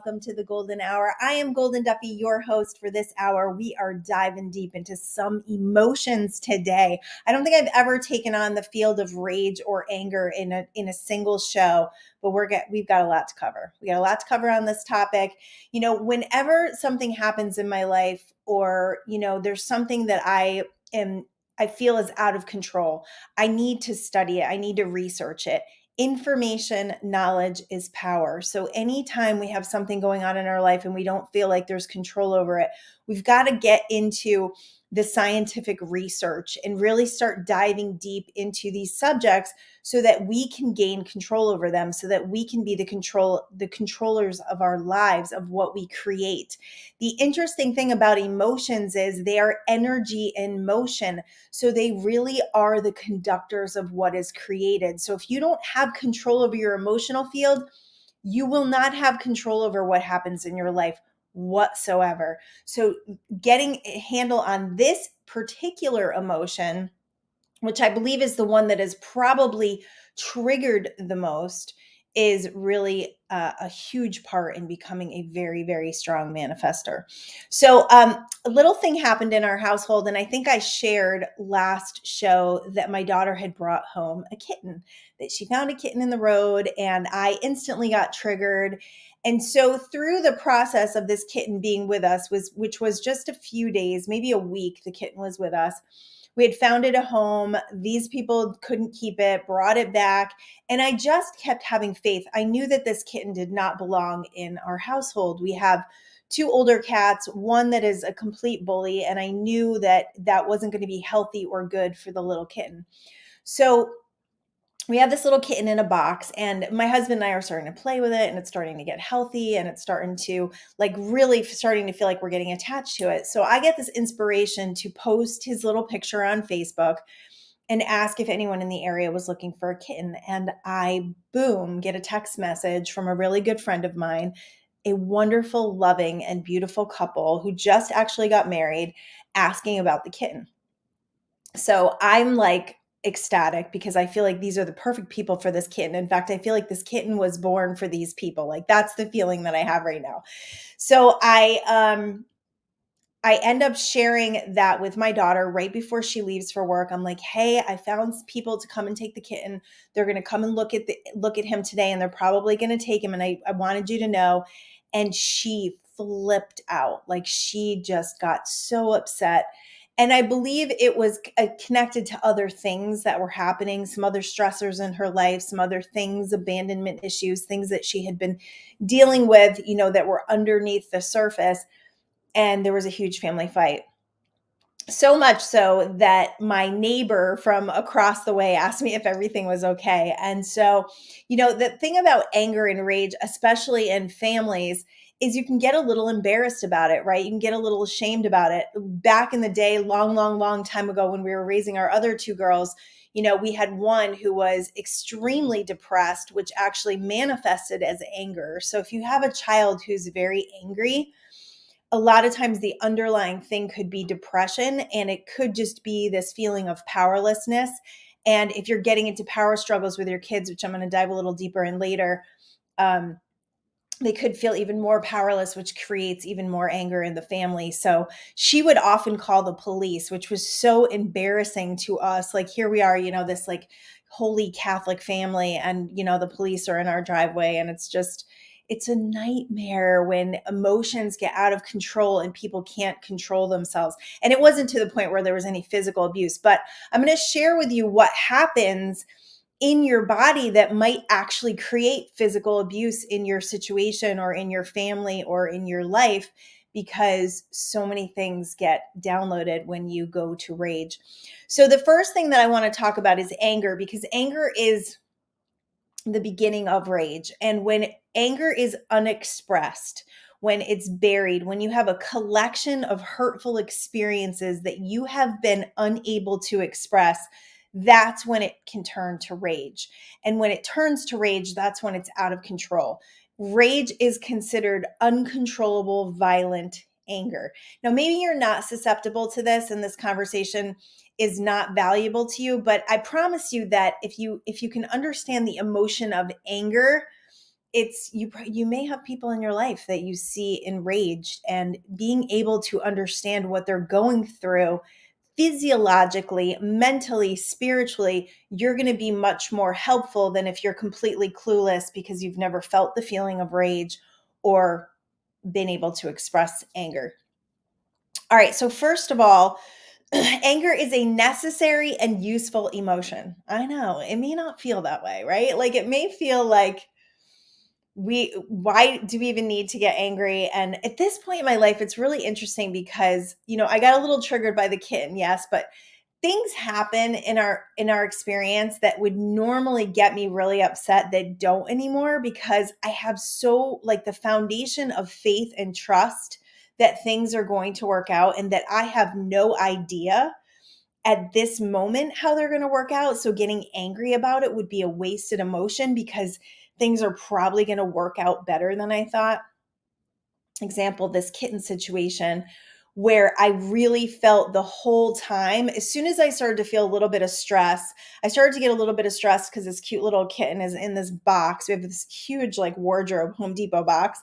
welcome to the Golden Hour. I am Golden Duffy, your host for this hour. We are diving deep into some emotions today. I don't think I've ever taken on the field of rage or anger in a single show, but we've got a lot to cover. We got a lot to cover on this topic. Whenever something happens in my life, or there's something that I feel is out of control, I need to study it. I need to research it. Information, knowledge is power. So anytime we have something going on in our life and we don't feel like there's control over it, we've got to get into the scientific research and really start diving deep into these subjects so that we can gain control over them, so that we can be the controllers of our lives, of what we create. The interesting thing about emotions is they are energy in motion. So they really are the conductors of what is created. So if you don't have control over your emotional field, you will not have control over what happens in your life whatsoever. So getting a handle on this particular emotion, which I believe is the one that is probably triggered the most, is really a huge part in becoming a very, very strong manifester. So a little thing happened in our household, and I think I shared last show that my daughter had brought home a kitten, that she found a kitten in the road, and I instantly got triggered. And so through the process of this kitten being with us, which was just a few days, maybe a week, the kitten was with us. We had found it a home. These people couldn't keep it, brought it back. And I just kept having faith. I knew that this kitten did not belong in our household. We have two older cats, one that is a complete bully. And I knew that that wasn't going to be healthy or good for the little kitten. So we have this little kitten in a box, and my husband and I are starting to play with it, and it's starting to get healthy, and it's starting to really starting to feel like we're getting attached to it. So I get this inspiration to post his little picture on Facebook and ask if anyone in the area was looking for a kitten. And I, boom, get a text message from a really good friend of mine, a wonderful, loving, and beautiful couple who just actually got married, asking about the kitten. So I'm ecstatic because I feel like these are the perfect people for this kitten. In fact, I feel like this kitten was born for these people. That's the feeling that I have right now. So I end up sharing that with my daughter right before she leaves for work. I'm like, hey, I found people to come and take the kitten. They're going to come and look at him today, and they're probably going to take him. And I wanted you to know. And she flipped out. She just got so upset. And I believe it was connected to other things that were happening, some other stressors in her life, some other things, abandonment issues, things that she had been dealing with, that were underneath the surface. And there was a huge family fight. So much so that my neighbor from across the way asked me if everything was okay. And so, the thing about anger and rage, especially in families, is you can get a little embarrassed about it, right? You can get a little ashamed about it. Back in the day, long, long, long time ago, when we were raising our other two girls, we had one who was extremely depressed, which actually manifested as anger. So if you have a child who's very angry, a lot of times the underlying thing could be depression, and it could just be this feeling of powerlessness. And if you're getting into power struggles with your kids, which I'm going to dive a little deeper in later, they could feel even more powerless, which creates even more anger in the family. So she would often call the police, which was so embarrassing to us. Here we are, this holy Catholic family, and, the police are in our driveway, and it's a nightmare when emotions get out of control and people can't control themselves. And it wasn't to the point where there was any physical abuse, but I'm going to share with you what happens in your body that might actually create physical abuse in your situation or in your family or in your life, because so many things get downloaded when you go to rage. So the first thing that I want to talk about is anger, because anger is the beginning of rage. And when anger is unexpressed, when it's buried, when you have a collection of hurtful experiences that you have been unable to express, that's when it can turn to rage. And when it turns to rage, that's when it's out of control. Rage is considered uncontrollable, violent anger. Now, maybe you're not susceptible to this, and this conversation is not valuable to you, but I promise you that if you can understand the emotion of anger, it's you may have people in your life that you see enraged, and being able to understand what they're going through physiologically, mentally, spiritually, you're going to be much more helpful than if you're completely clueless because you've never felt the feeling of rage or been able to express anger. All right, so first of all, anger is a necessary and useful emotion. I know it may not feel that way, right? Like it may feel like why do we even need to get angry? And at this point in my life, it's really interesting because, I got a little triggered by the kitten, yes, but things happen in our experience that would normally get me really upset that don't anymore, because I have so, like, the foundation of faith and trust that things are going to work out, and that I have no idea at this moment how they're going to work out. So getting angry about it would be a wasted emotion because things are probably going to work out better than I thought. Example, this kitten situation where I really felt the whole time, as soon as I started to feel a little bit of stress, I started to get a little bit of stress because this cute little kitten is in this box. We have this huge, like, wardrobe, Home Depot box,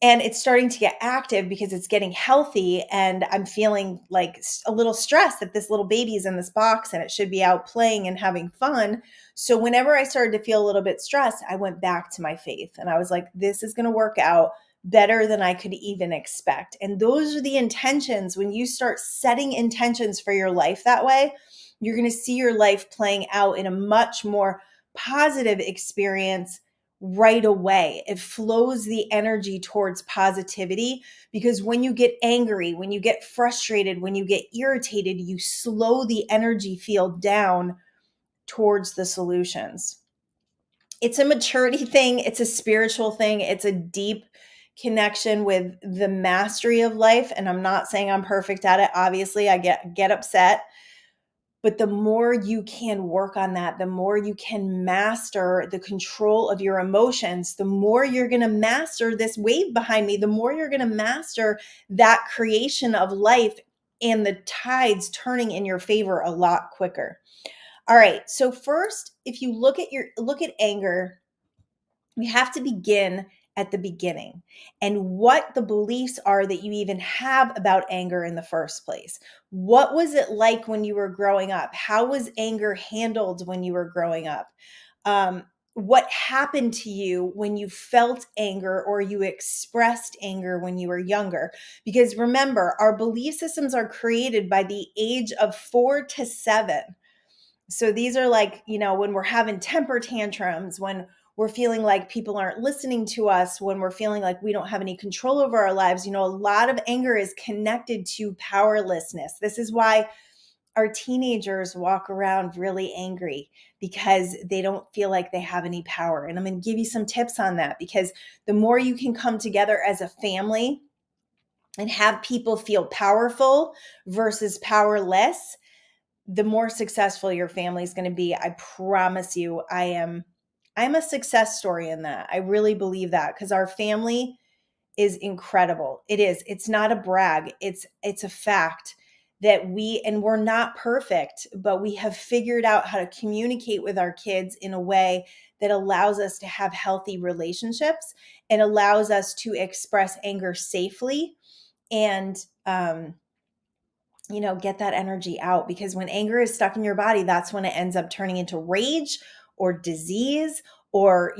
and it's starting to get active because it's getting healthy, and I'm feeling like a little stressed that this little baby is in this box and it should be out playing and having fun. So whenever I started to feel a little bit stressed, I went back to my faith and I was like, this is going to work out better than I could even expect. And those are the intentions. When you start setting intentions for your life that way, you're going to see your life playing out in a much more positive experience right away. It flows the energy towards positivity, because when you get angry, when you get frustrated, when you get irritated, you slow the energy field down towards the solutions. It's a maturity thing, it's a spiritual thing, it's a deep connection with the mastery of life. And I'm not saying I'm perfect at it. Obviously, I get upset. But the more you can work on that, the more you can master the control of your emotions, the more you're going to master this wave behind me, the more you're going to master that creation of life and the tides turning in your favor a lot quicker. All right. So first, if you look at anger, we have to begin at the beginning and what the beliefs are that you even have about anger in the first place. What was it like when you were growing up? How was anger handled when you were growing up? What happened to you when you felt anger or you expressed anger when you were younger? Because remember, our belief systems are created by the age of 4 to 7. So these are like, when we're having temper tantrums, when we're feeling like people aren't listening to us, when we're feeling like we don't have any control over our lives, a lot of anger is connected to powerlessness. This is why our teenagers walk around really angry, because they don't feel like they have any power. And I'm going to give you some tips on that, because the more you can come together as a family and have people feel powerful versus powerless, the more successful your family is going to be. I promise you, I'm a success story in that. I really believe that, because our family is incredible. It is. It's not a brag. It's a fact that we're not perfect, but we have figured out how to communicate with our kids in a way that allows us to have healthy relationships and allows us to express anger safely and get that energy out. Because when anger is stuck in your body, that's when it ends up turning into rage or disease or,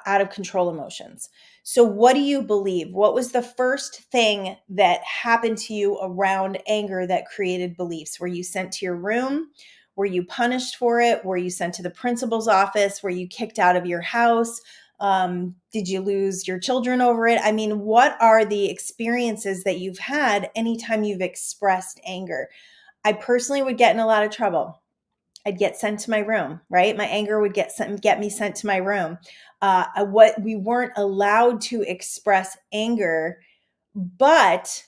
out of control emotions. So what do you believe? What was the first thing that happened to you around anger that created beliefs? Were you sent to your room? Were you punished for it? Were you sent to the principal's office? Were you kicked out of your house? Did you lose your children over it? I mean, what are the experiences that you've had anytime you've expressed anger? I personally would get in a lot of trouble. I'd get sent to my room, right? My anger would get me sent to my room. What we weren't allowed to express anger, but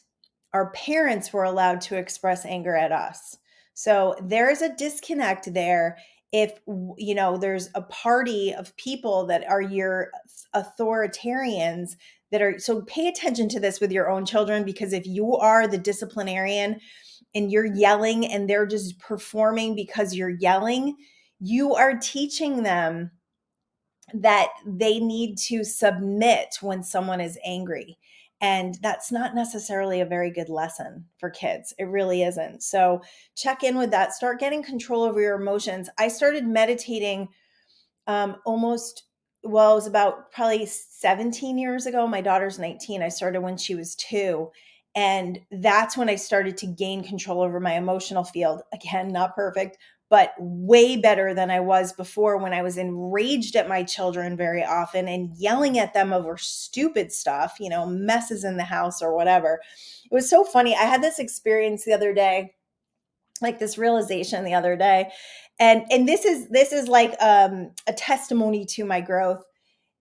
our parents were allowed to express anger at us. So there's a disconnect there. If there's a party of people that are your authoritarians that are, so pay attention to this with your own children, because if you are the disciplinarian and you're yelling and they're just performing because you're yelling, you are teaching them that they need to submit when someone is angry. And that's not necessarily a very good lesson for kids. It really isn't. So check in with that. Start getting control over your emotions. I started meditating almost, well, it was about probably 17 years ago. My daughter's 19. I started when she was 2. And that's when I started to gain control over my emotional field. Again, not perfect, but way better than I was before, when I was enraged at my children very often and yelling at them over stupid stuff, messes in the house or whatever. It was so funny. I had this experience the other day, like this realization the other day, and this is like a testimony to my growth.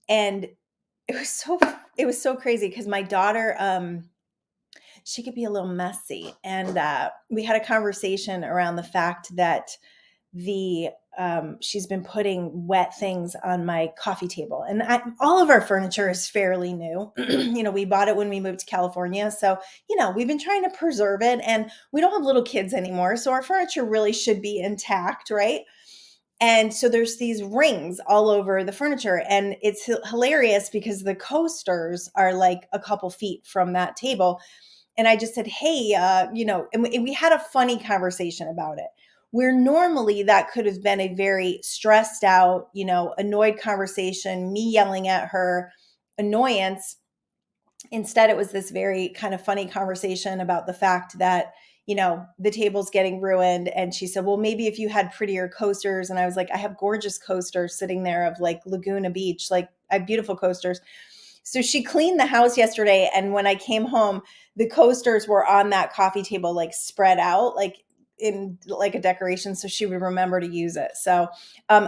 And it was so crazy, because my daughter, she could be a little messy, and we had a conversation around the fact that the she's been putting wet things on my coffee table, and all of our furniture is fairly new. We bought it when we moved to California, so we've been trying to preserve it, and we don't have little kids anymore, so our furniture really should be intact, right? And so there's these rings all over the furniture, and it's hilarious because the coasters are like a couple feet from that table. And I just said, hey, and we had a funny conversation about it, where normally that could have been a very stressed out, annoyed conversation, me yelling at her, annoyance. Instead, it was this very kind of funny conversation about the fact that, the table's getting ruined. And she said, well, maybe if you had prettier coasters. And I was like, I have gorgeous coasters sitting there of like Laguna Beach, like I have beautiful coasters. So she cleaned the house yesterday, and when I came home, the coasters were on that coffee table, like spread out, like in like a decoration, so she would remember to use it. So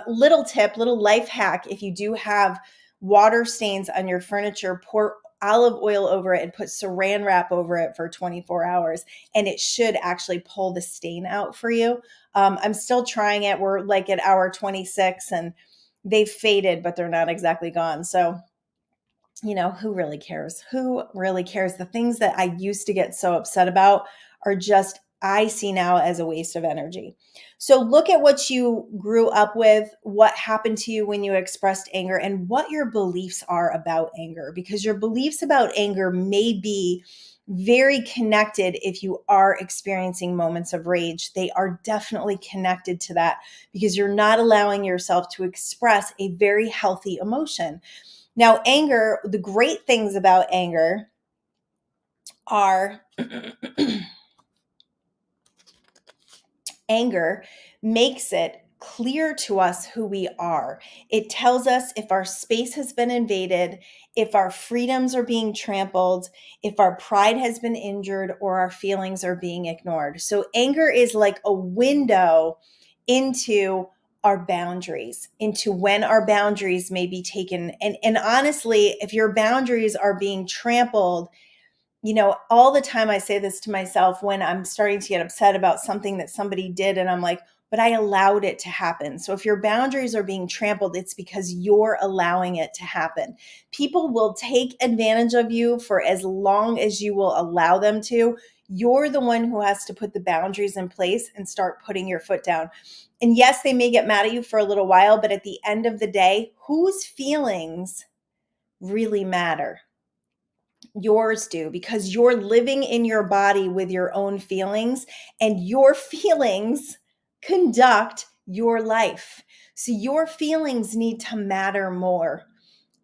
little tip, little life hack: if you do have water stains on your furniture, pour olive oil over it and put saran wrap over it for 24 hours, and it should actually pull the stain out for you. I'm still trying it. We're like at hour 26, and they've faded, but they're not exactly gone. So who really cares? Who really cares? The things that I used to get so upset about are just, I see now as a waste of energy. So look at what you grew up with, what happened to you when you expressed anger, and what your beliefs are about anger, because your beliefs about anger may be very connected. If you are experiencing moments of rage, they are definitely connected to that, because you're not allowing yourself to express a very healthy emotion. Now, anger, the great things about anger are anger makes it clear to us who we are. It tells us if our space has been invaded, if our freedoms are being trampled, if our pride has been injured, or our feelings are being ignored. So anger is like a window into our boundaries, into when our boundaries may be taken. And honestly, if your boundaries are being trampled, all the time I say this to myself when I'm starting to get upset about something that somebody did, and I'm like, but I allowed it to happen. So if your boundaries are being trampled, it's because you're allowing it to happen. People will take advantage of you for as long as you will allow them to. You're the one who has to put the boundaries in place and start putting your foot down. And yes, they may get mad at you for a little while, but at the end of the day, whose feelings really matter? Yours do, because you're living in your body with your own feelings, and your feelings conduct your life. So your feelings need to matter more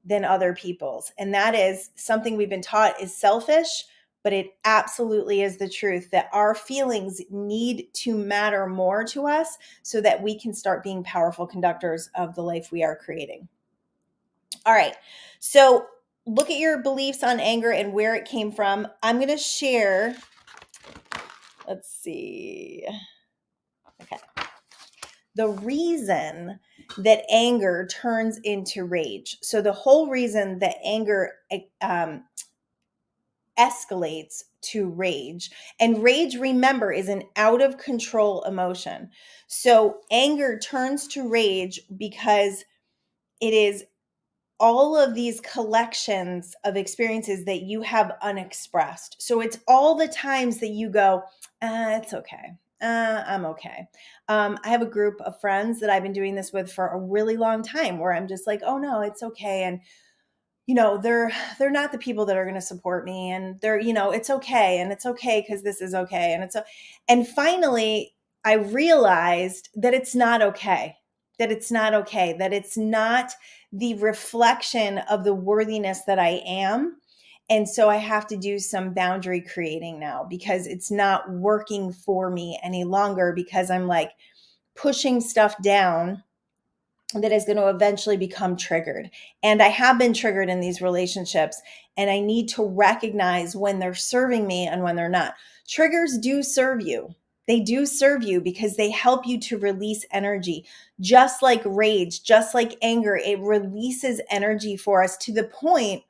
than other people's. And that is something we've been taught is selfish, but it absolutely is the truth that our feelings need to matter more to us so that we can start being powerful conductors of the life we are creating. All right. So look at your beliefs on anger and where it came from. I'm going to share, let's see. Okay. The reason that anger turns into rage. So the whole reason that anger escalates to rage, and rage, remember, is an out of control emotion. So anger turns to rage because it is all of these collections of experiences that you have unexpressed. So it's all the times that you go, it's okay. I'm okay. I have a group of friends that I've been doing this with for a really long time where I'm just like, oh no, it's okay. And they're not the people that are going to support me, and it's okay, and it's okay because this is okay, and finally I realized that it's not okay, that it's not the reflection of the worthiness that I am. And so I have to do some boundary creating now because it's not working for me any longer, because I'm like pushing stuff down that is going to eventually become triggered. And I have been triggered in these relationships, and I need to recognize when they're serving me and when they're not. Triggers do serve you. They do serve you because they help you to release energy. Just like rage, just like anger, it releases energy for us to the point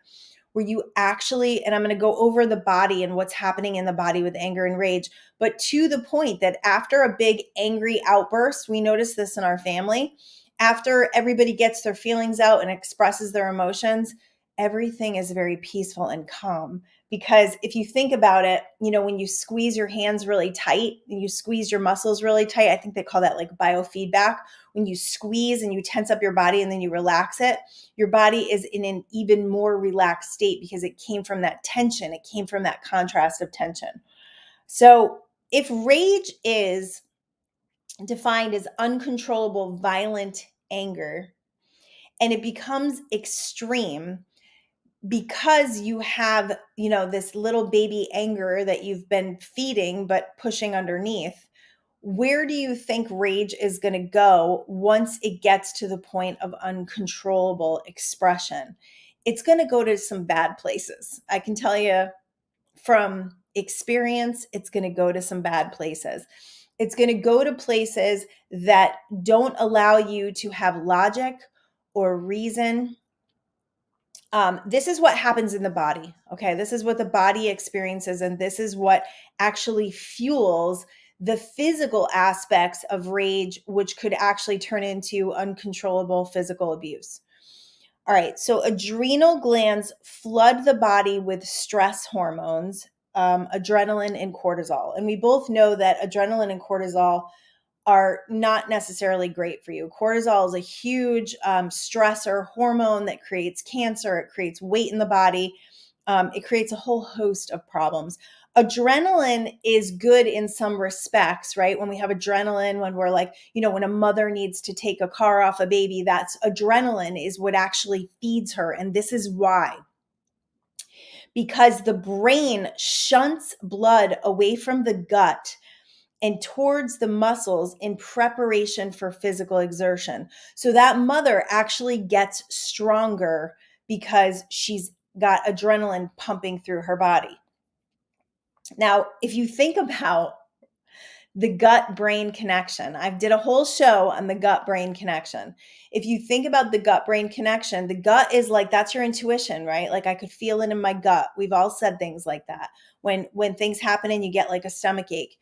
where you actually, and I'm going to go over the body and what's happening in the body with anger and rage, but to the point that after a big angry outburst, we notice this in our family, after everybody gets their feelings out and expresses their emotions, everything is very peaceful and calm. Because if you think about it, when you squeeze your hands really tight and you squeeze your muscles really tight, I think they call that like biofeedback. When you squeeze and you tense up your body and then you relax it, your body is in an even more relaxed state because it came from that tension. It came from that contrast of tension. So if rage is defined as uncontrollable, violent anger, and it becomes extreme because you have, this little baby anger that you've been feeding but pushing underneath, where do you think rage is going to go once it gets to the point of uncontrollable expression? It's going to go to some bad places. I can tell you from experience, it's going to go to some bad places. It's going to go to places that don't allow you to have logic or reason. This is what happens in the body. Okay. This is what the body experiences. And this is what actually fuels the physical aspects of rage, which could actually turn into uncontrollable physical abuse. All right. So adrenal glands flood the body with stress hormones, adrenaline and cortisol. And we both know that adrenaline and cortisol are not necessarily great for you. Cortisol is a huge stressor hormone that creates cancer. It creates weight in the body. It creates a whole host of problems. Adrenaline is good in some respects, right? When we have adrenaline, when we're like, when a mother needs to take a car off a baby, that's adrenaline is what actually feeds her. And this is why. Because the brain shunts blood away from the gut and towards the muscles in preparation for physical exertion. So that mother actually gets stronger because she's got adrenaline pumping through her body. Now, if you think about the gut brain connection, I did a whole show on the gut brain connection. If you think about the gut brain connection, the gut is like, that's your intuition, right? Like I could feel it in my gut. We've all said things like that. When things happen and you get like a stomach ache,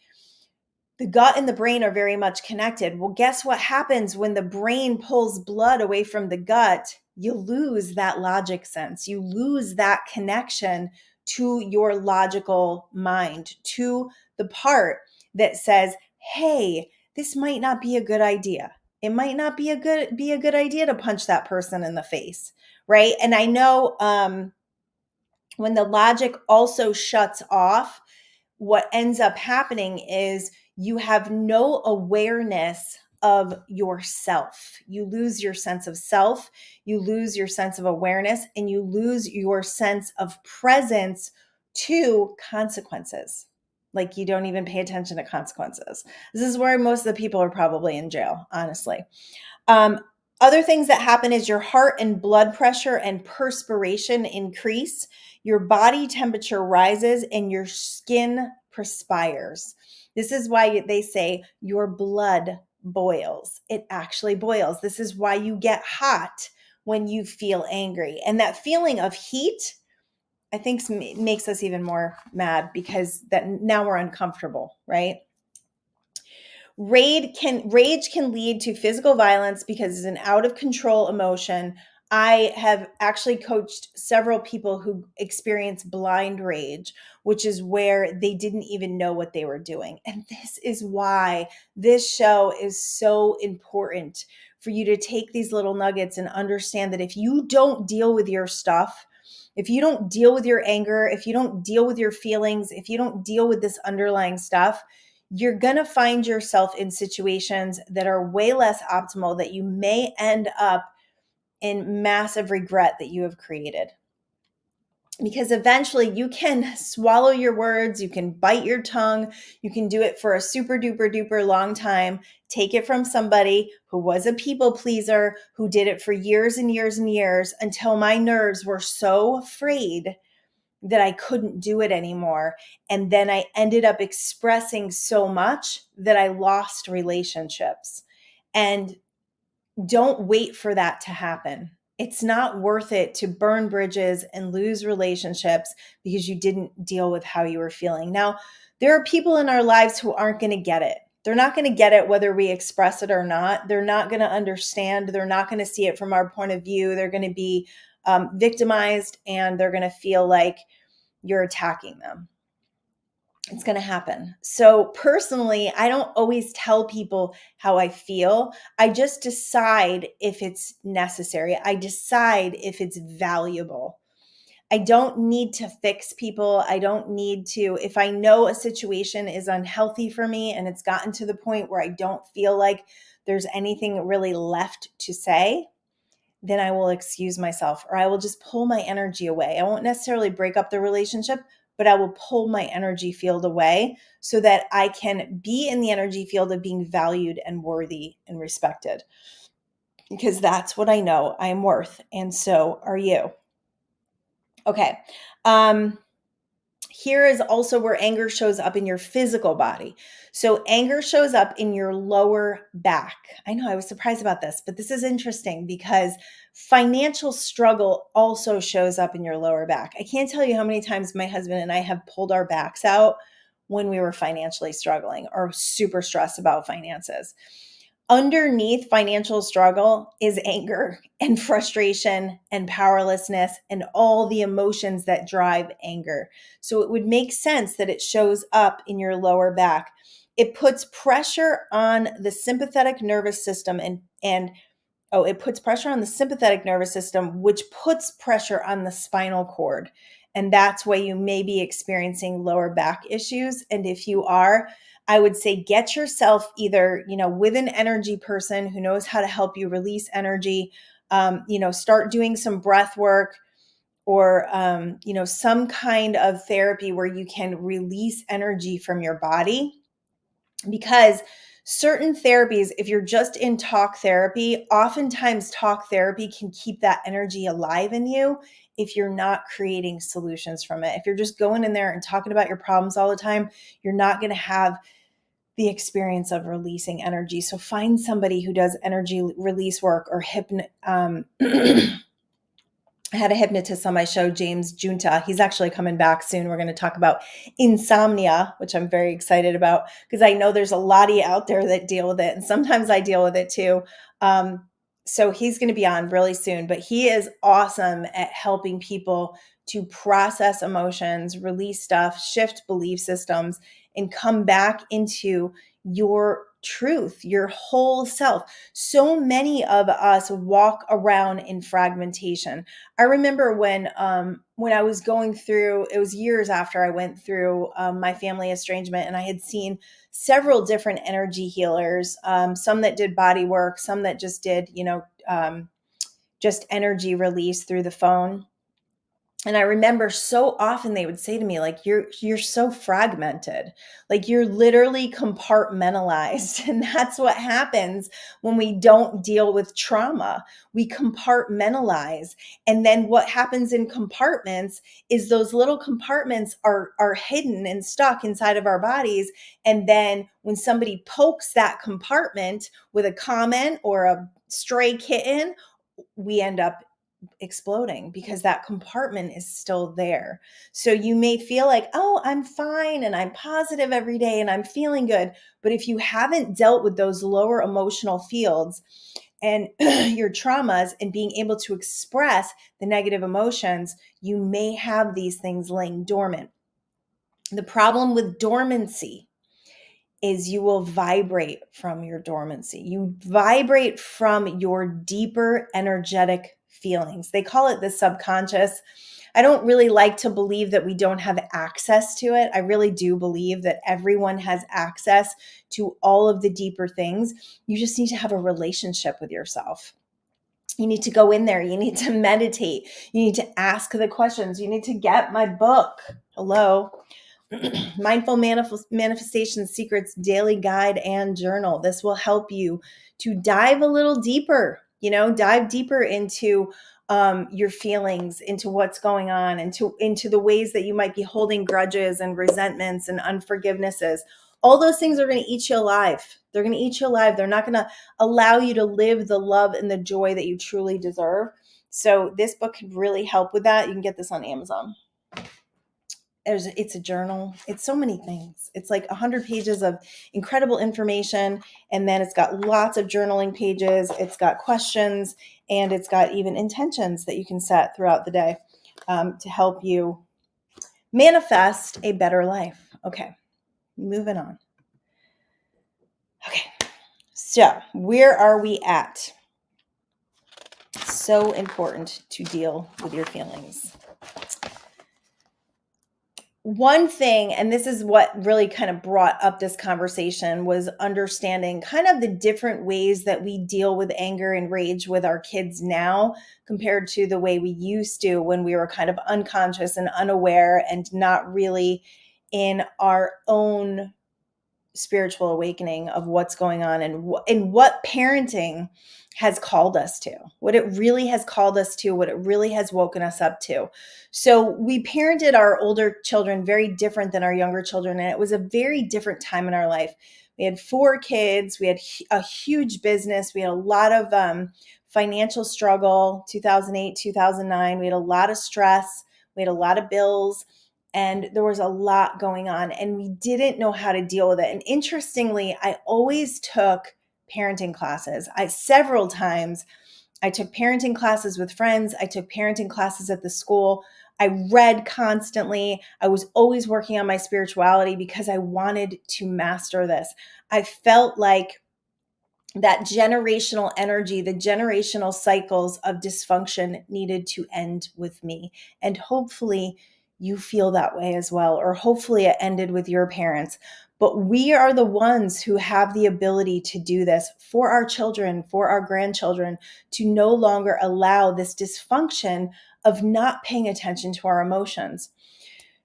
the gut and the brain are very much connected. Well, guess what happens when the brain pulls blood away from the gut? You lose that logic sense. You lose that connection to your logical mind, to the part that says, hey, this might not be a good idea. It might not be a good idea to punch that person in the face, right? And I know when the logic also shuts off, what ends up happening is you have no awareness of yourself. You lose your sense of self, you lose your sense of awareness, and you lose your sense of presence to consequences. Like you don't even pay attention to consequences. This is where most of the people are probably in jail, honestly. Um, Other things that happen is your heart and blood pressure and perspiration increase, your body temperature rises, and your skin perspires. This is why they say your blood boils. It actually boils. This is why you get hot when you feel angry. And that feeling of heat, I think, makes us even more mad because that now we're uncomfortable, right? Rage can lead to physical violence because it's an out of control emotion. I have actually coached several people who experience blind rage, which is where they didn't even know what they were doing. And this is why this show is so important, for you to take these little nuggets and understand that if you don't deal with your stuff, if you don't deal with your anger, if you don't deal with your feelings, if you don't deal with this underlying stuff, you're going to find yourself in situations that are way less optimal, that you may end up in massive regret that you have created. Because eventually you can swallow your words, you can bite your tongue, you can do it for a super duper duper long time, take it from somebody who was a people pleaser, who did it for years and years and years, until my nerves were so afraid that I couldn't do it anymore. And then I ended up expressing so much that I lost relationships. And don't wait for that to happen. It's not worth it to burn bridges and lose relationships because you didn't deal with how you were feeling. Now, there are people in our lives who aren't going to get it. They're not going to get it whether we express it or not. They're not going to understand. They're not going to see it from our point of view. They're going to be victimized, and they're going to feel like you're attacking them. It's going to happen. So personally, I don't always tell people how I feel. I just decide if it's necessary. I decide if it's valuable. I don't need to fix people. I don't need to, if I know a situation is unhealthy for me and it's gotten to the point where I don't feel like there's anything really left to say, then I will excuse myself, or I will just pull my energy away. I won't necessarily break up the relationship, but I will pull my energy field away so that I can be in the energy field of being valued and worthy and respected, because that's what I know I'm worth. And so are you. Okay. Here is also where anger shows up in your physical body. So anger shows up in your lower back. I know, I was surprised about this, but this is interesting because financial struggle also shows up in your lower back. I can't tell you how many times my husband and I have pulled our backs out when we were financially struggling or super stressed about finances. Underneath financial struggle is anger and frustration and powerlessness and all the emotions that drive anger. So it would make sense that it shows up in your lower back. It puts pressure on the sympathetic nervous system it puts pressure on the sympathetic nervous system, which puts pressure on the spinal cord. And that's why you may be experiencing lower back issues. And if you are, I would say get yourself either, with an energy person who knows how to help you release energy, start doing some breath work, or, some kind of therapy where you can release energy from your body. Because certain therapies, if you're just in talk therapy, oftentimes talk therapy can keep that energy alive in you if you're not creating solutions from it. If you're just going in there and talking about your problems all the time, you're not going to have the experience of releasing energy. So find somebody who does energy release work or I had a hypnotist on my show, James Junta. He's actually coming back soon. We're going to talk about insomnia, which I'm very excited about because I know there's a lot of you out there that deal with it. And sometimes I deal with it too. So he's going to be on really soon, but he is awesome at helping people to process emotions, release stuff, shift belief systems, and come back into your truth, your whole self. So many of us walk around in fragmentation. I remember when I was going through, it was years after I went through my family estrangement, and I had seen several different energy healers, some that did body work, some that just did, just energy release through the phone. And I remember so often they would say to me, like, you're so fragmented, like you're literally compartmentalized. And that's what happens when we don't deal with trauma. We compartmentalize. And then what happens in compartments is those little compartments are hidden and stuck inside of our bodies. And then when somebody pokes that compartment with a comment or a stray kitten, we end up exploding because that compartment is still there. So you may feel like, oh, I'm fine and I'm positive every day and I'm feeling good. But if you haven't dealt with those lower emotional fields, and your traumas and being able to express the negative emotions, you may have these things laying dormant. The problem with dormancy is you will vibrate from your dormancy. You vibrate from your deeper energetic feelings. They call it the subconscious. I don't really like to believe that we don't have access to it. I really do believe that everyone has access to all of the deeper things. You just need to have a relationship with yourself. You need to go in there. You need to meditate. You need to ask the questions. You need to get my book. Hello. Mindful Manifestation Secrets Daily Guide and Journal. This will help you to dive a little deeper, dive deeper into your feelings, into what's going on, into the ways that you might be holding grudges and resentments and unforgivenesses. All those things are going to eat you alive. They're going to eat you alive. They're not going to allow you to live the love and the joy that you truly deserve. So this book could really help with that. You can get this on Amazon. It's a journal. It's so many things. It's like 100 pages of incredible information. And then it's got lots of journaling pages. It's got questions, and it's got even intentions that you can set throughout the day to help you manifest a better life. Okay, moving on. Okay, so where are we at? So important to deal with your feelings. One thing, and this is what really kind of brought up this conversation, was understanding kind of the different ways that we deal with anger and rage with our kids now compared to the way we used to when we were kind of unconscious and unaware and not really in our own spiritual awakening of what's going on and what parenting has called us to, what it really has called us to, what it really has woken us up to. So we parented our older children very different than our younger children, and it was a very different time in our life. We had 4 kids. We had a huge business. We had a lot of financial struggle, 2008, 2009. We had a lot of stress. We had a lot of bills. And there was a lot going on, and we didn't know how to deal with it. And interestingly, I always took parenting classes. Several times I took parenting classes with friends. I took parenting classes at the school. I read constantly. I was always working on my spirituality because I wanted to master this. I felt like that generational energy, the generational cycles of dysfunction needed to end with me. And hopefully you feel that way as well, or hopefully it ended with your parents. But we are the ones who have the ability to do this for our children, for our grandchildren, to no longer allow this dysfunction of not paying attention to our emotions.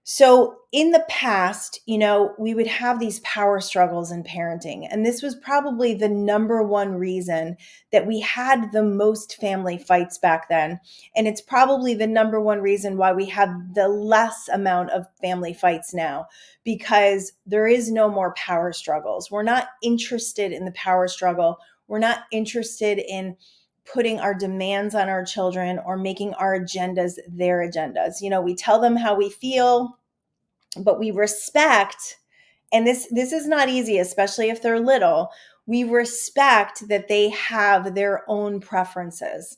So in the past, we would have these power struggles in parenting. And this was probably the number one reason that we had the most family fights back then. And it's probably the number one reason why we have the less amount of family fights now, because there is no more power struggles. We're not interested in the power struggle. We're not interested in putting our demands on our children or making our agendas their agendas. We tell them how we feel, but we respect, and this is not easy, especially if they're little. We respect that they have their own preferences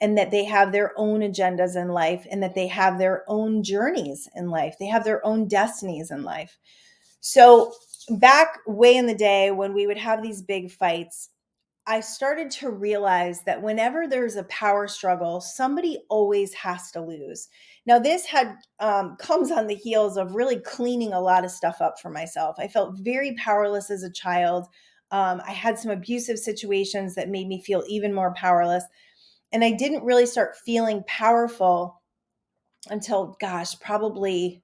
and that they have their own agendas in life and that they have their own journeys in life. They have their own destinies in life. So back way in the day when we would have these big fights, I started to realize that whenever there's a power struggle, somebody always has to lose. Now, this comes on the heels of really cleaning a lot of stuff up for myself. I felt very powerless as a child. I had some abusive situations that made me feel even more powerless. And I didn't really start feeling powerful until, probably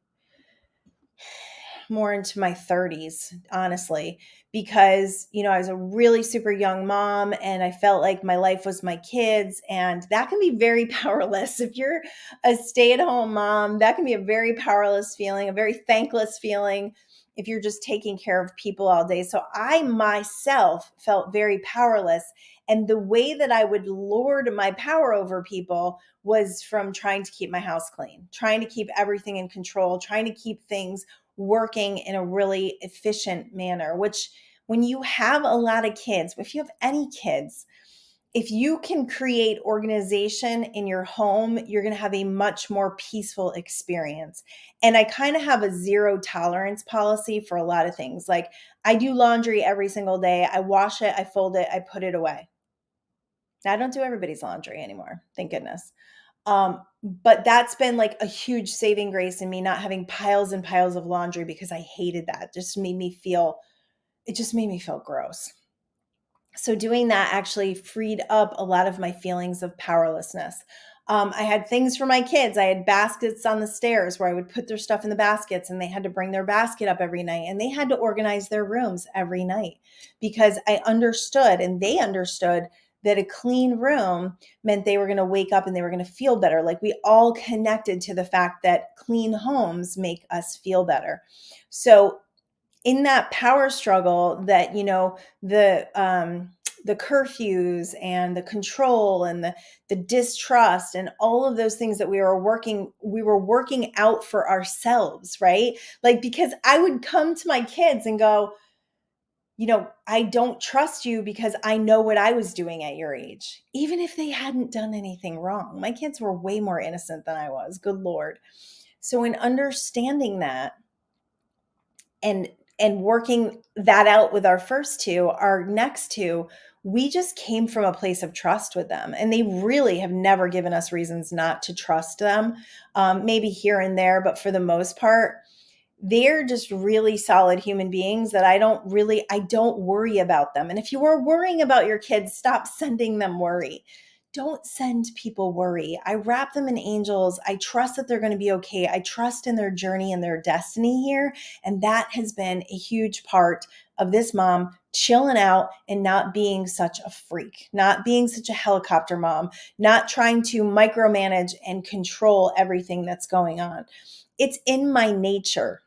more into my 30s, honestly, because, I was a really super young mom and I felt like my life was my kids. And that can be very powerless. If you're a stay-at-home mom, that can be a very powerless feeling, a very thankless feeling if you're just taking care of people all day. So I myself felt very powerless. And the way that I would lord my power over people was from trying to keep my house clean, trying to keep everything in control, trying to keep things working in a really efficient manner, which when you have a lot of kids, if you have any kids, if you can create organization in your home, you're going to have a much more peaceful experience. And I kind of have a zero tolerance policy for a lot of things. Like I do laundry every single day. I wash it, I fold it, I put it away. Now, I don't do everybody's laundry anymore. Thank goodness. But that's been like a huge saving grace in me not having piles and piles of laundry because I hated that. It just made me feel gross. So doing that actually freed up a lot of my feelings of powerlessness. I had things for my kids. I had baskets on the stairs where I would put their stuff in the baskets and they had to bring their basket up every night and they had to organize their rooms every night because I understood and they understood that a clean room meant they were going to wake up and they were going to feel better. Like we all connected to the fact that clean homes make us feel better. So in that power struggle that, the curfews and the control and the distrust and all of those things that we were working out for ourselves, right? Like, because I would come to my kids and go, I don't trust you because I know what I was doing at your age, even if they hadn't done anything wrong. My kids were way more innocent than I was. Good Lord. So in understanding that, and working that out with our first two, our next two, we just came from a place of trust with them. And they really have never given us reasons not to trust them. Maybe here and there, but for the most part, they're just really solid human beings that I don't worry about them. And if you are worrying about your kids, stop sending them worry. Don't send people worry. I wrap them in angels. I trust that they're going to be okay. I trust in their journey and their destiny here. And that has been a huge part of this mom chilling out and not being such a freak, not being such a helicopter mom, not trying to micromanage and control everything that's going on. It's in my nature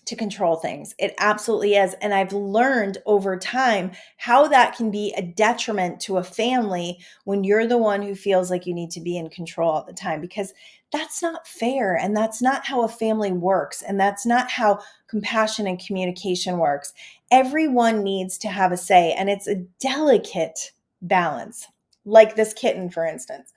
to control things. It absolutely is. And I've learned over time how that can be a detriment to a family when you're the one who feels like you need to be in control all the time, because that's not fair. And that's not how a family works. And that's not how compassion and communication works. Everyone needs to have a say, and it's a delicate balance, like this kitten, for instance.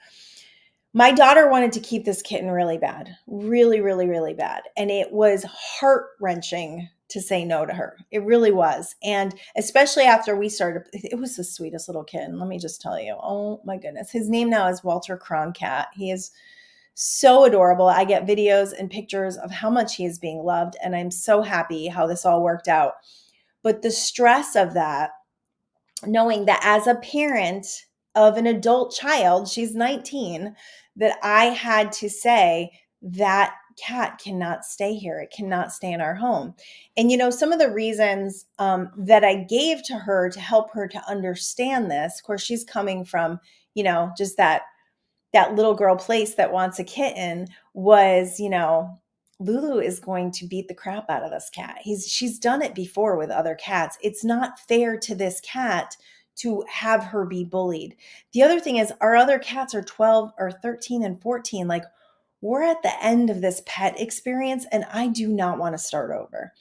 My daughter wanted to keep this kitten really bad, really, really, really bad. And it was heart wrenching to say no to her. It really was. And especially after we started, it was the sweetest little kitten. Let me just tell you. Oh my goodness. His name now is Walter Croncat. He is so adorable. I get videos and pictures of how much he is being loved. And I'm so happy how this all worked out. But the stress of that, knowing that as a parent of an adult child, she's 19, that I had to say that cat cannot stay here. It cannot stay in our home. And, some of the reasons that I gave to her to help her to understand this, of course, she's coming from, just that little girl place that wants a kitten, was, Lulu is going to beat the crap out of this cat. She's done it before with other cats. It's not fair to this cat to have her be bullied. The other thing is our other cats are 12 or 13 and 14. Like, we're at the end of this pet experience and I do not want to start over.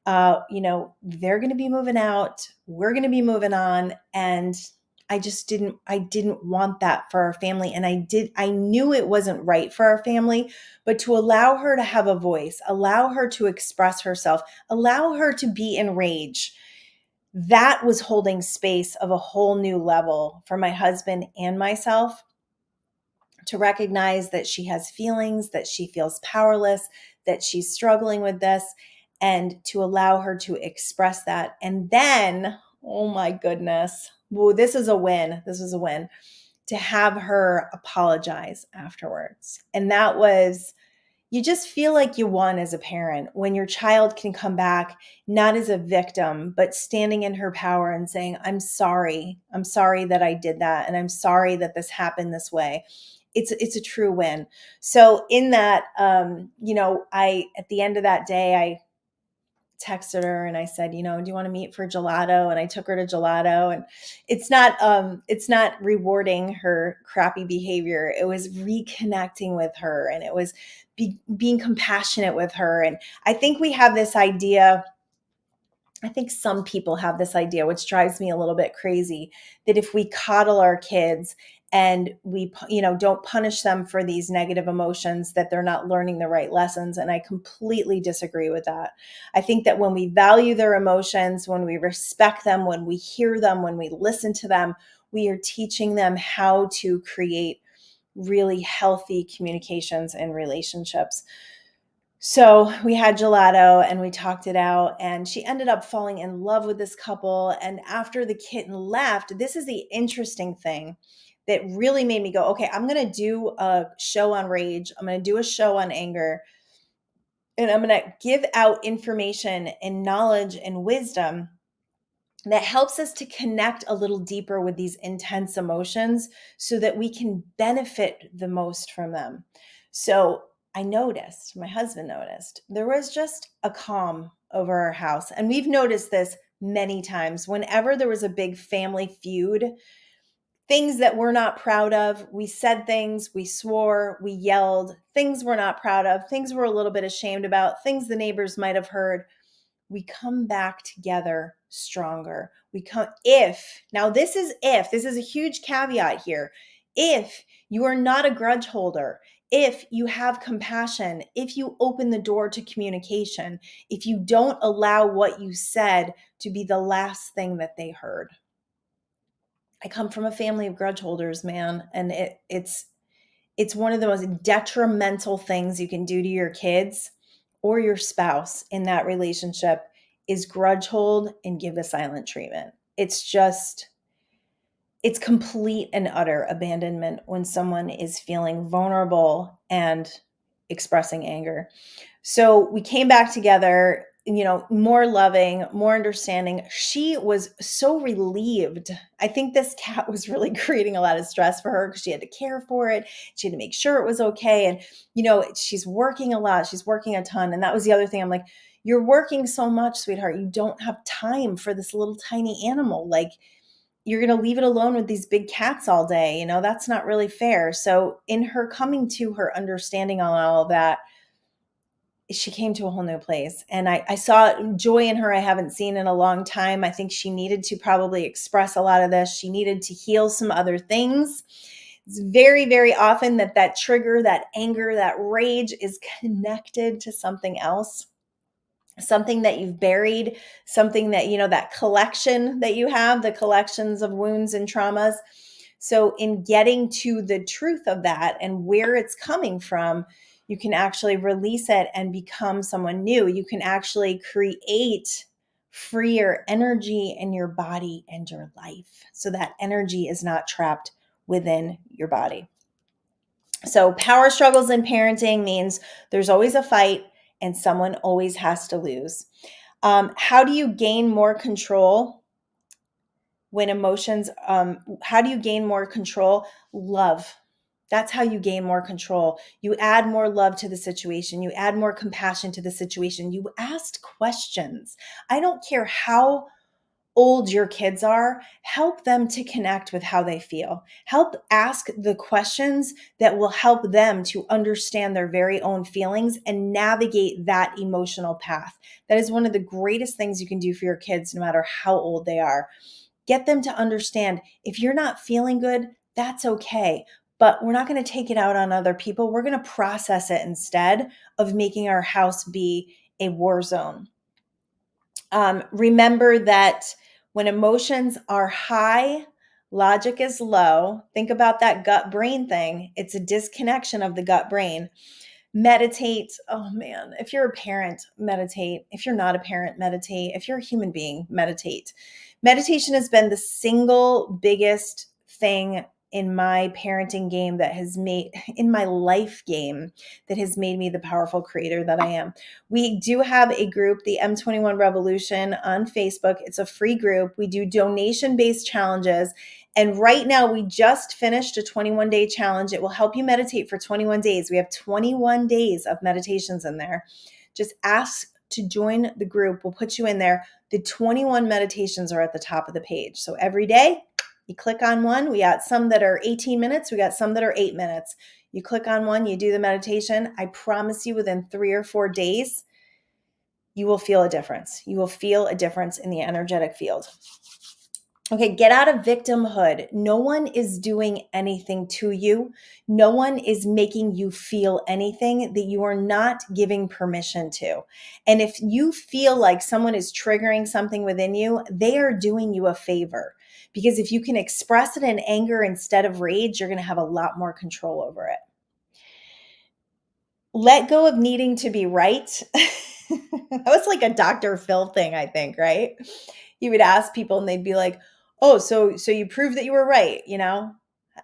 They're going to be moving out. We're going to be moving on. And I didn't want that for our family. And I knew it wasn't right for our family, but to allow her to have a voice, allow her to express herself, allow her to be in rage, that was holding space of a whole new level for my husband and myself, to recognize that she has feelings, that she feels powerless, that she's struggling with this, and to allow her to express that. And then, oh my goodness, well, this is a win. This is a win to have her apologize afterwards. And that was, you just feel like you won as a parent when your child can come back, not as a victim, but standing in her power and saying, I'm sorry. I'm sorry that I did that. And I'm sorry that this happened this way. It's a true win. So in that, at the end of that day, I texted her and I said, do you want to meet for gelato? And I took her to gelato, and it's not rewarding her crappy behavior. It was reconnecting with her, and it was being compassionate with her. And I think we have this idea I think some people have this idea, which drives me a little bit crazy, that if we coddle our kids and we, don't punish them for these negative emotions, that they're not learning the right lessons. And I completely disagree with that. I think that when we value their emotions, when we respect them, when we hear them, when we listen to them, we are teaching them how to create really healthy communications and relationships. So we had gelato and we talked it out, and she ended up falling in love with this couple. And after the kitten left, this is the interesting thing that really made me go, okay, I'm going to do a show on rage. I'm going to do a show on anger, and I'm going to give out information and knowledge and wisdom that helps us to connect a little deeper with these intense emotions so that we can benefit the most from them. So I noticed, my husband noticed, there was just a calm over our house. And we've noticed this many times. Whenever there was a big family feud, things that we're not proud of, we said things, we swore, we yelled, things we're not proud of, things we're a little bit ashamed about, things the neighbors might have heard, we come back together stronger. This is a huge caveat here. If you are not a grudge holder, if you have compassion, if you open the door to communication, if you don't allow what you said to be the last thing that they heard. I come from a family of grudge holders, man, and it's one of the most detrimental things you can do to your kids or your spouse in that relationship is grudge hold and give the silent treatment. It's complete and utter abandonment when someone is feeling vulnerable and expressing anger. So we came back together, more loving, more understanding. She was so relieved. I think this cat was really creating a lot of stress for her because she had to care for it. She had to make sure it was okay. And, she's working a lot. She's working a ton. And that was the other thing. I'm like, you're working so much, sweetheart. You don't have time for this little tiny animal. Like, you're going to leave it alone with these big cats all day. That's not really fair. So in her coming to her understanding on all of that, she came to a whole new place. And I saw joy in her I haven't seen in a long time. I think she needed to probably express a lot of this. She needed to heal some other things. It's very, very often that trigger, that anger, that rage is connected to something else, something that you've buried, something that, that collection that you have, the collections of wounds and traumas. So in getting to the truth of that and where it's coming from, you can actually release it and become someone new. You can actually create freer energy in your body and your life so that energy is not trapped within your body. So power struggles in parenting means there's always a fight and someone always has to lose. How do you gain more control when emotions, how do you gain more control? Love. That's how you gain more control. You add more love to the situation. You add more compassion to the situation. You ask questions. I don't care how old your kids are, help them to connect with how they feel. Help ask the questions that will help them to understand their very own feelings and navigate that emotional path. That is one of the greatest things you can do for your kids, no matter how old they are. Get them to understand if you're not feeling good, that's okay. But we're not going to take it out on other people. We're going to process it instead of making our house be a war zone. Remember that when emotions are high, logic is low. Think about that gut brain thing. It's a disconnection of the gut brain. Meditate. Oh man, if you're a parent, meditate. If you're not a parent, meditate. If you're a human being, meditate. Meditation has been the single biggest thing in my parenting game that has made, in my life game, that has made me the powerful creator that I am. We do have a group, the M21 Revolution on Facebook. It's a free group. We do donation-based challenges. And right now we just finished a 21-day challenge. It will help you meditate for 21 days. We have 21 days of meditations in there. Just ask to join the group. We'll put you in there. The 21 meditations are at the top of the page. So every day you click on one. We got some that are 18 minutes. We got some that are 8 minutes. You click on one, you do the meditation. I promise you within 3 or 4 days, you will feel a difference. You will feel a difference in the energetic field. Okay, get out of victimhood. No one is doing anything to you. No one is making you feel anything that you are not giving permission to. And if you feel like someone is triggering something within you, they are doing you a favor. Because if you can express it in anger instead of rage, you're going to have a lot more control over it. Let go of needing to be right. That was like a Dr. Phil thing, I think, right? He would ask people and they'd be like, "Oh, so you proved that you were right, you know?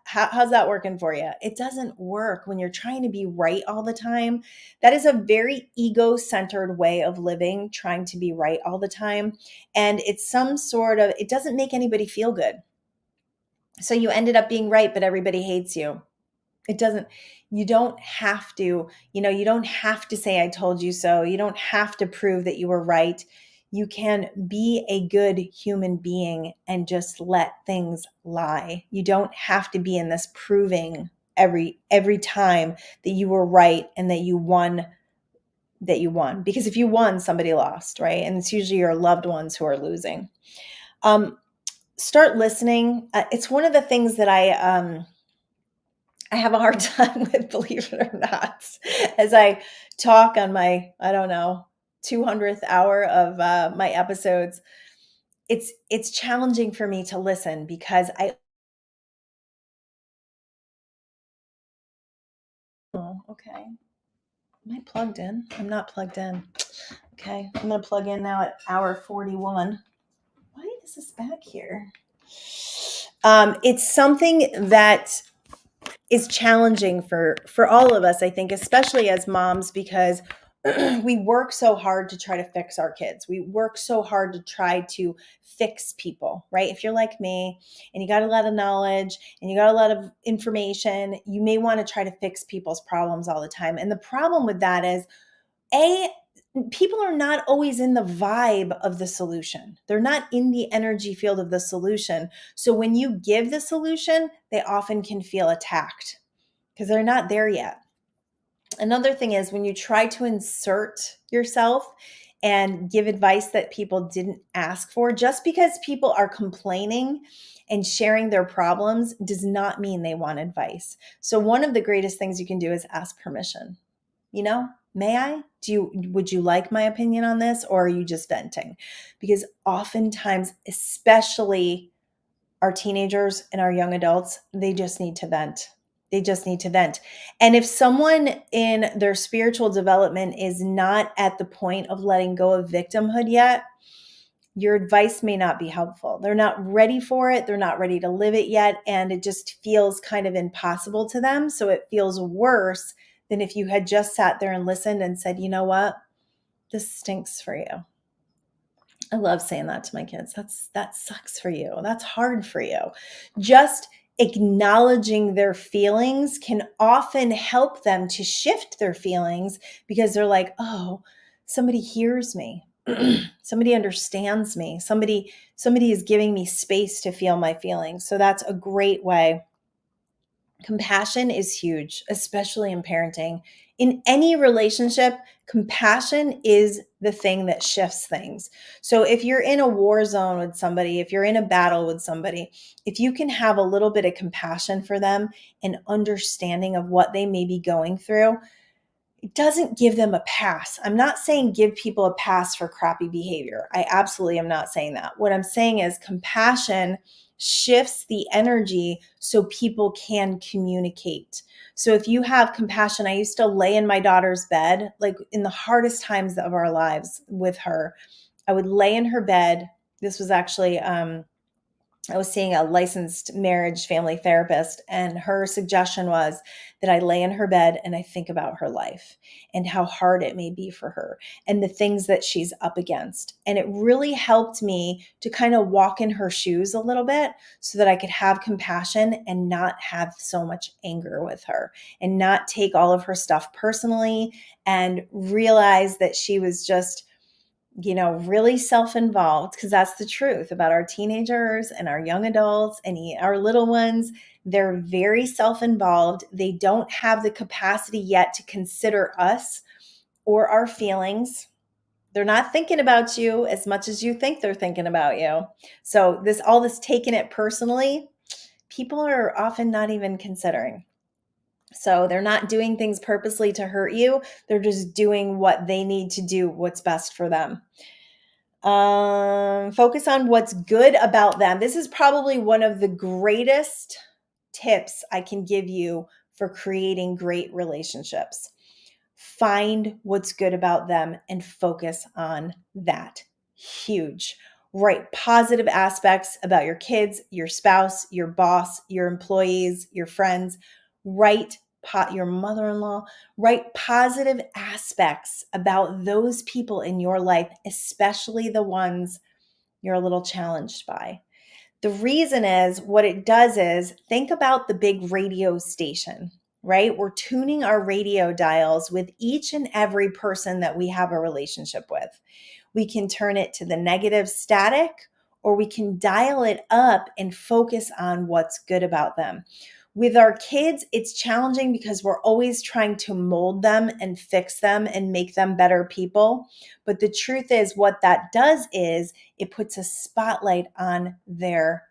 How's that working for you?" It doesn't work when you're trying to be right all the time. That is a very ego-centered way of living, trying to be right all the time. And it's some sort of, it doesn't make anybody feel good. So you ended up being right, but everybody hates you. It doesn't, you don't have to, you don't have to say, "I told you so." You don't have to prove that you were right. You can be a good human being and just let things lie. You don't have to be in this proving every time that you were right and that you won, because if you won, somebody lost, right? And it's usually your loved ones who are losing. Start listening. It's one of the things that I have a hard time with, believe it or not, as I talk on my, I don't know, 200th hour of my episodes. It's challenging for me to listen because okay. Am I plugged in? I'm not plugged in. Okay. I'm going to plug in now at hour 41. Why is this back here? It's something that is challenging for all of us, I think, especially as moms, because we work so hard to try to fix our kids. We work so hard to try to fix people, right? If you're like me and you got a lot of knowledge and you got a lot of information, you may want to try to fix people's problems all the time. And the problem with that is, people are not always in the vibe of the solution. They're not in the energy field of the solution. So when you give the solution, they often can feel attacked because they're not there yet. Another thing is when you try to insert yourself and give advice that people didn't ask for, just because people are complaining and sharing their problems does not mean they want advice. So one of the greatest things you can do is ask permission. May I? Would you like my opinion on this, or are you just venting? Because oftentimes, especially our teenagers and our young adults, they just need to vent. They just need to vent. And if someone in their spiritual development is not at the point of letting go of victimhood yet, your advice may not be helpful. They're not ready for it. They're not ready to live it yet. And it just feels kind of impossible to them. So it feels worse than if you had just sat there and listened and said, "You know what? This stinks for you." I love saying that to my kids. That sucks for you. That's hard for you. Just acknowledging their feelings can often help them to shift their feelings, because they're like, "Oh, somebody hears me. Somebody understands me. Somebody is giving me space to feel my feelings." So that's a great way. Compassion is huge, especially in parenting. In any relationship, compassion is the thing that shifts things. So if you're in a war zone with somebody, if you're in a battle with somebody, if you can have a little bit of compassion for them and understanding of what they may be going through, it doesn't give them a pass. I'm not saying give people a pass for crappy behavior. I absolutely am not saying that. What I'm saying is compassion shifts the energy so people can communicate. So if you have compassion, I used to lay in my daughter's bed, like in the hardest times of our lives with her. I would lay in her bed. This was actually, I was seeing a licensed marriage family therapist, and her suggestion was that I lay in her bed and I think about her life and how hard it may be for her and the things that she's up against. And it really helped me to kind of walk in her shoes a little bit so that I could have compassion and not have so much anger with her and not take all of her stuff personally, and realize that she was just really self-involved, because that's the truth about our teenagers and our young adults and our little ones. They're very self-involved. They don't have the capacity yet to consider us or our feelings. They're not thinking about you as much as you think they're thinking about you. So all this taking it personally, people are often not even considering. So they're not doing things purposely to hurt you. They're just doing what they need to do, what's best for them. Focus on what's good about them. This is probably one of the greatest tips I can give you for creating great relationships. Find what's good about them and focus on that. Huge. Write positive aspects about your kids, your spouse, your boss, your employees, your friends. Write your mother-in-law. Write positive aspects about those people in your life, especially the ones you're a little challenged by. The reason is what it does is think about the big radio station, right? We're tuning our radio dials with each and every person that we have a relationship with. We can turn it to the negative static, or we can dial it up and focus on what's good about them. With our kids, it's challenging because we're always trying to mold them and fix them and make them better people. But the truth is, what that does is it puts a spotlight on their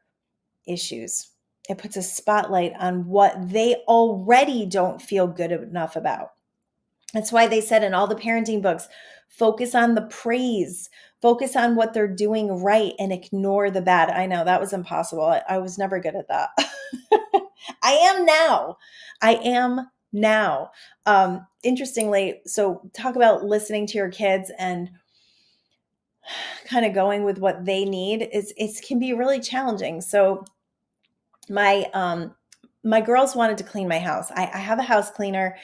issues. It puts a spotlight on what they already don't feel good enough about. That's why they said in all the parenting books, focus on the praise, focus on what they're doing right, and ignore the bad. I know that was impossible. I was never good at that. I am now. I am now. Interestingly, so talk about listening to your kids and kind of going with what they need. It can be really challenging. So my girls wanted to clean my house. I have a house cleaner.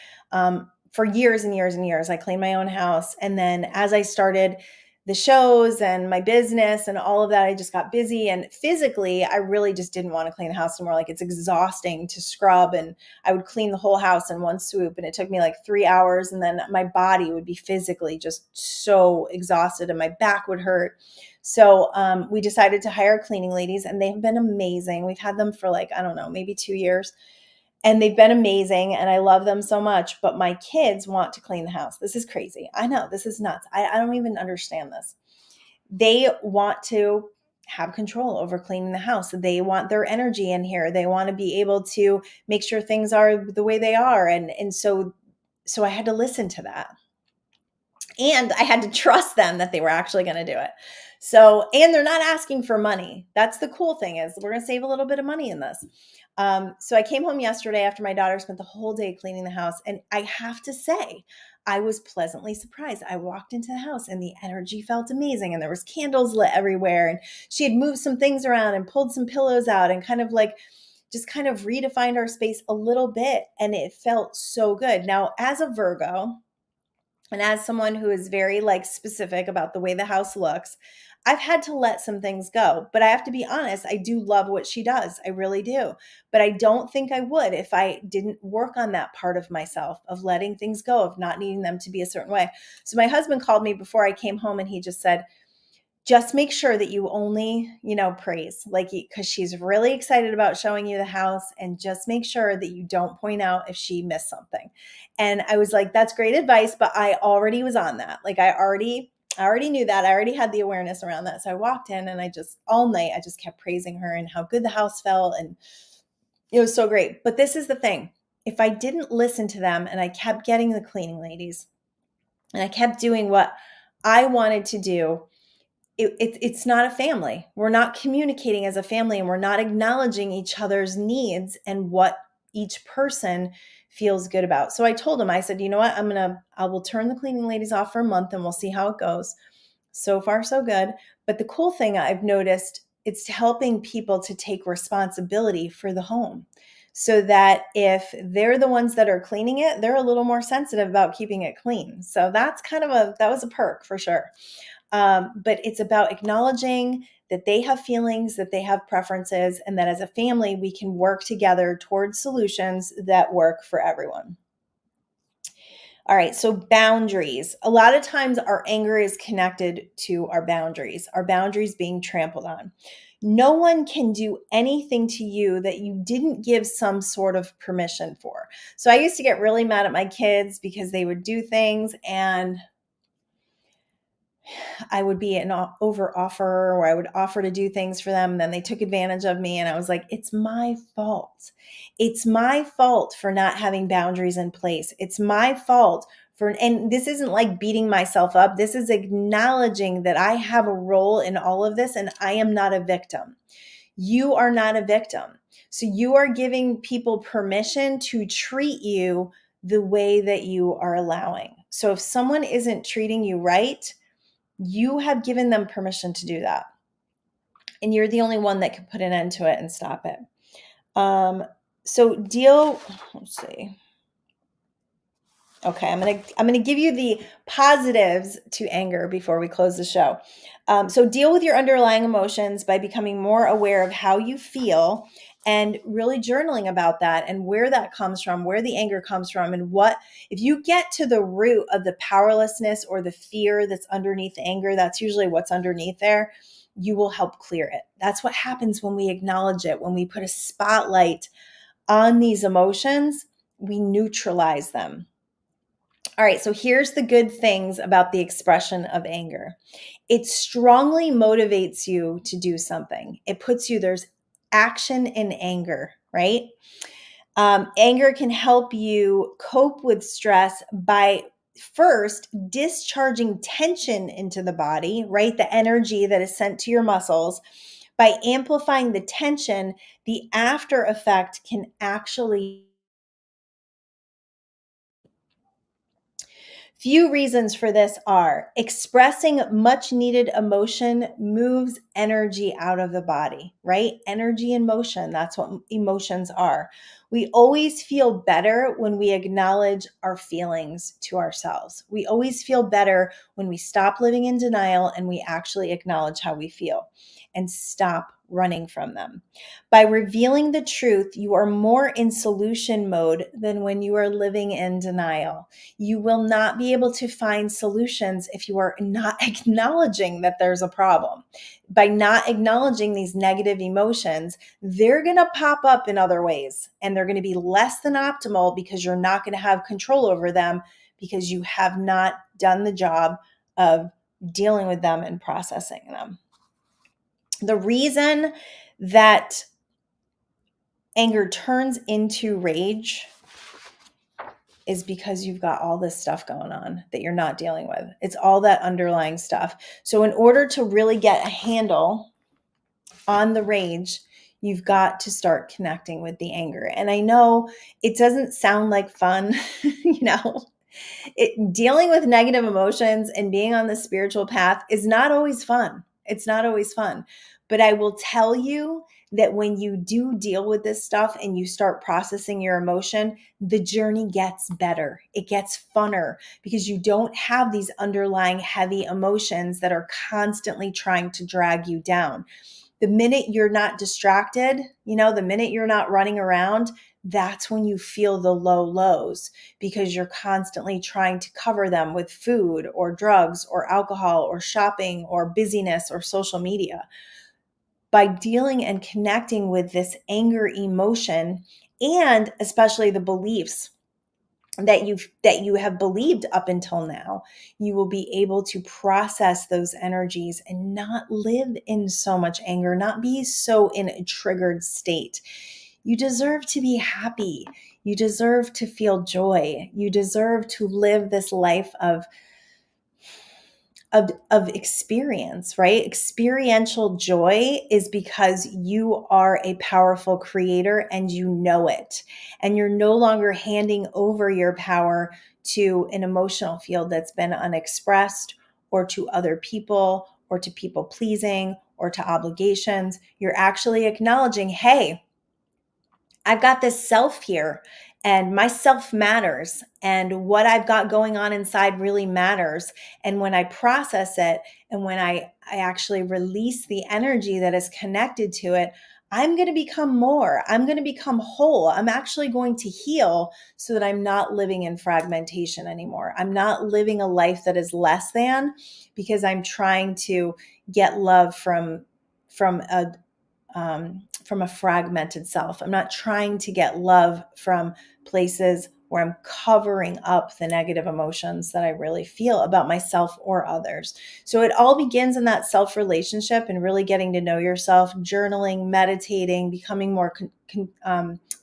For years and years and years, I cleaned my own house. And then as I started the shows and my business and all of that, I just got busy, and physically, I really just didn't want to clean the house anymore. Like, it's exhausting to scrub, and I would clean the whole house in one swoop, and it took me like 3 hours. And then my body would be physically just so exhausted and my back would hurt. So we decided to hire cleaning ladies, and they've been amazing. We've had them for like, I don't know, maybe 2 years. And they've been amazing, and I love them so much. But my kids want to clean the house. This is crazy. I know, this is nuts. I don't even understand this. They want to have control over cleaning the house. They want their energy in here. They want to be able to make sure things are the way they are. And so I had to listen to that. And I had to trust them that they were actually going to do it. So, and they're not asking for money. That's the cool thing, is we're going to save a little bit of money in this. So I came home yesterday after my daughter spent the whole day cleaning the house. And I have to say, I was pleasantly surprised. I walked into the house and the energy felt amazing. And there was candles lit everywhere. And she had moved some things around and pulled some pillows out and kind of redefined our space a little bit. And it felt so good. Now, as a Virgo, and as someone who is very specific about the way the house looks, I've had to let some things go. But I have to be honest, I do love what she does. I really do. But I don't think I would if I didn't work on that part of myself, of letting things go, of not needing them to be a certain way. So my husband called me before I came home, and he just said, just make sure that you only, praise, because she's really excited about showing you the house, and just make sure that you don't point out if she missed something. And I was like, that's great advice, but I already was on that. I already knew that. I already had the awareness around that. So I walked in, and all night, I just kept praising her and how good the house felt. And it was so great. But this is the thing. If I didn't listen to them and I kept getting the cleaning ladies and I kept doing what I wanted to do, it's not a family. We're not communicating as a family, and we're not acknowledging each other's needs and what each person feels good about. So I told him, I said, you know what, I will turn the cleaning ladies off for a month, and we'll see how it goes. So far, so good. But the cool thing I've noticed, it's helping people to take responsibility for the home, so that if they're the ones that are cleaning it, they're a little more sensitive about keeping it clean. So that's that was a perk for sure. But it's about acknowledging that they have feelings, that they have preferences, and that as a family, we can work together towards solutions that work for everyone. All right, so boundaries. A lot of times our anger is connected to our boundaries being trampled on. No one can do anything to you that you didn't give some sort of permission for. So I used to get really mad at my kids because they would do things, and I would be an over offer, or I would offer to do things for them. Then they took advantage of me. And I was like, it's my fault. It's my fault for not having boundaries in place. It's my fault for, and this isn't like beating myself up. This is acknowledging that I have a role in all of this and I am not a victim. You are not a victim. So you are giving people permission to treat you the way that you are allowing. So if someone isn't treating you right, you have given them permission to do that. And you're the only one that can put an end to it and stop it. Let's see. Okay, I'm gonna give you the positives to anger before we close the show. So deal with your underlying emotions by becoming more aware of how you feel and really journaling about that and where that comes from, where the anger comes from, and what, if you get to the root of the powerlessness or the fear that's underneath anger, that's usually what's underneath there, you will help clear it. That's what happens when we acknowledge it, when we put a spotlight on these emotions, we neutralize them. All right, so here's the good things about the expression of anger. It strongly motivates you to do something. It puts you, there's action in anger, right? Anger can help you cope with stress by first discharging tension into the body, right? The energy that is sent to your muscles. By amplifying the tension, the after effect can actually. Few reasons for this are expressing much needed emotion moves energy out of the body, right? Energy and motion, that's what emotions are. We always feel better when we acknowledge our feelings to ourselves. We always feel better when we stop living in denial and we actually acknowledge how we feel and stop running from them. By revealing the truth, you are more in solution mode than when you are living in denial. You will not be able to find solutions if you are not acknowledging that there's a problem. By not acknowledging these negative emotions, they're going to pop up in other ways and they're going to be less than optimal because you're not going to have control over them because you have not done the job of dealing with them and processing them. The reason that anger turns into rage is because you've got all this stuff going on that you're not dealing with. It's all that underlying stuff. So in order to really get a handle on the rage, you've got to start connecting with the anger. And I know it doesn't sound like fun, dealing with negative emotions and being on the spiritual path is not always fun. It's not always fun. But I will tell you that when you do deal with this stuff and you start processing your emotion, the journey gets better. It gets funner because you don't have these underlying heavy emotions that are constantly trying to drag you down. The minute you're not distracted, the minute you're not running around, that's when you feel the low lows because you're constantly trying to cover them with food or drugs or alcohol or shopping or busyness or social media. By dealing and connecting with this anger emotion and especially the beliefs that you have believed up until now, you will be able to process those energies and not live in so much anger, not be so in a triggered state. You deserve to be happy. You deserve to feel joy. You deserve to live this life of experience, right? Experiential joy is because you are a powerful creator and you know it. And you're no longer handing over your power to an emotional field that's been unexpressed or to other people or to people pleasing or to obligations. You're actually acknowledging, hey, I've got this self here and my self matters and what I've got going on inside really matters. And when I process it and when I actually release the energy that is connected to it, I'm going to become more. I'm going to become whole. I'm actually going to heal so that I'm not living in fragmentation anymore. I'm not living a life that is less than because I'm trying to get love from a fragmented self. I'm not trying to get love from places where I'm covering up the negative emotions that I really feel about myself or others. So it all begins in that self relationship and really getting to know yourself, journaling, meditating, becoming more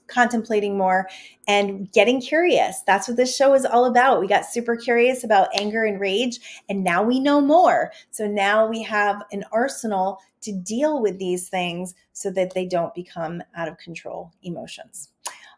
contemplating more, and getting curious. That's what this show is all about. We got super curious about anger and rage, and now we know more. So now we have an arsenal to deal with these things so that they don't become out of control emotions.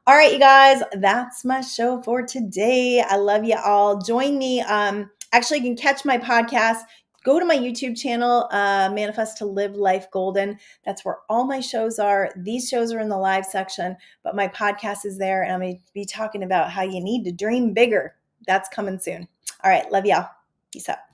All right, you guys, that's my show for today. I love you all. Join me. Actually, you can catch my podcast. Go to my YouTube channel, Manifest to Live Life Goldyn. That's where all my shows are. These shows are in the live section, but my podcast is there, and I'm going to be talking about how you need to dream bigger. That's coming soon. All right, love y'all. Peace out.